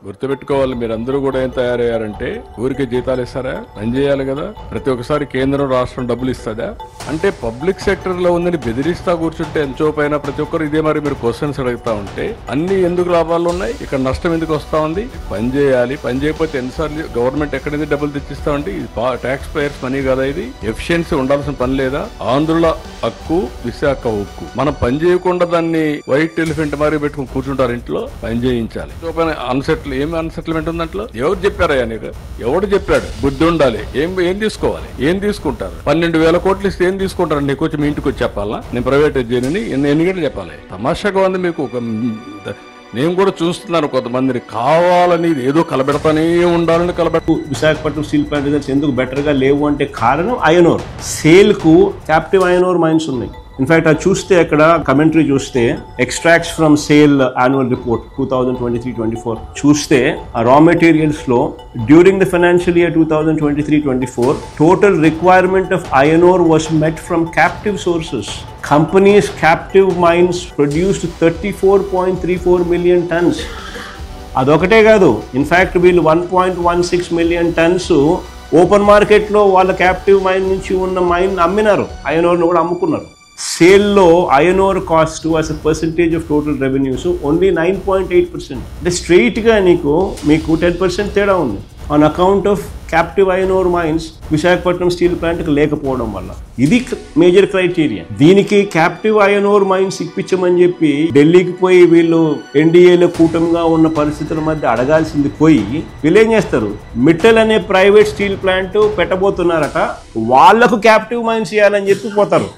గుర్తుపెట్టుకోవాలి, మీరందరూ కూడా ఏం తయారయ్యారంటే ఊరికే జీతాలు ఇస్తారా? పని చేయాలి కదా. ప్రతి ఒక్కసారి కేంద్రం రాష్ట్రం డబ్బులు ఇస్తుందా? అంటే పబ్లిక్ సెక్టర్ లో ఉందని బెదిరిస్తా కూర్చుంటే ఎంతో పైన ప్రతి ఒక్కరు ఇదే మరి మీరు క్వశ్చన్స్ అడుగుతా ఉంటే అన్ని ఎందుకు లాభాలు ఉన్నాయి, ఇక్కడ నష్టం ఎందుకు వస్తా ఉంది? పని చేయాలి, పని చేయకపోతే ఎన్నిసార్లు గవర్నమెంట్ ఎక్కడి నుంచి డబ్బులు తెచ్చిస్తా ఉంటే ఇది ట్యాక్స్ పేయర్స్ మనీ కదా. ఇది ఎఫిషియన్సీ ఉండాల్సిన పని లేదా? ఆంధ్రుల హక్కు, విశాఖ హక్కు. మనం పని చేయకుండా దాన్ని వైట్ ఎలిఫెంట్ మరి పెట్టుకుని కూర్చుంటారు. ఇంట్లో పని చేయించాలి. ఏమి అన్సెటిల్మెంట్ ఉందంట్లో? ఎవరు చెప్పారయ్యా నీకు? ఎవడు చెప్పాడు? బుద్ధి ఉండాలి. ఏం తీసుకోవాలి, ఏం తీసుకుంటారు? 12,000 కోట్లు ఇస్తే ఏం తీసుకుంటారు? నీకు వచ్చి మీ ఇంటికి వచ్చి చెప్పాలా నేను ప్రైవేట్ చేయనని? ఎన్ని గంటలు చెప్పాలి? తమాషాగా ఉంది మీకు. నేను కూడా చూస్తున్నాను కొంతమందిని కావాలని ఏదో కలబెడతానే ఉండాలని విశాఖపట్నం స్టీల్ ప్లాంట్ రిజల్ట్స్ ఎందుకు బెటర్ గా లేవు అంటే కారణం ఐరన్ ఓర్ సేల్ కు క్యాప్టివ్ ఐరన్ ఓర్ మైన్స్ ఉన్నాయి. ఇన్ఫాక్ట్ అది చూస్తే అక్కడ కమెంటరీ చూస్తే extracts from sale annual report 2023-24 చూస్తే ఆ రా మెటీరియల్స్ లో during the financial year 2023-24 total requirement of iron ore was met from captive sources. Companies' captive mines produced 34.34 million tons. అదొకటే కాదు, ఇన్ఫ్యాక్ట్ వీళ్ళు 1.16 million tons ఓపెన్ మార్కెట్లో వాళ్ళ క్యాప్టివ్ మైన్ నుంచి ఉన్న మైన్ అమ్మినారు, ఐరన్ ఓర్ను కూడా అమ్ముకున్నారు. సేల్లో iron ore cost as a percentage of total revenues only 9.8%. అంటే స్ట్రైట్గా మీకు 10% తేడా ఉంది on account of captive iron ore mines Visakhapatnam steel ప్లాంట్కి లేకపోవడం వల్ల. ఇది మేజర్ క్రైటీరియా. దీనికి క్యాప్టివ్ ఐరన్ ఓర్ మైన్స్ ఇప్పించమని చెప్పి ఢిల్లీకి పోయి వీళ్ళు ఎన్డీఏలో కూటమిగా ఉన్న పరిస్థితుల మధ్య అడగాల్సింది పోయి వీళ్ళు ఏం చేస్తారు? మిట్టల్ అనే ప్రైవేట్ స్టీల్ ప్లాంట్ పెట్టబోతున్నారట, వాళ్లకు క్యాప్టివ్ మైన్స్ ఇవ్వాలని చెప్పి పోతారు.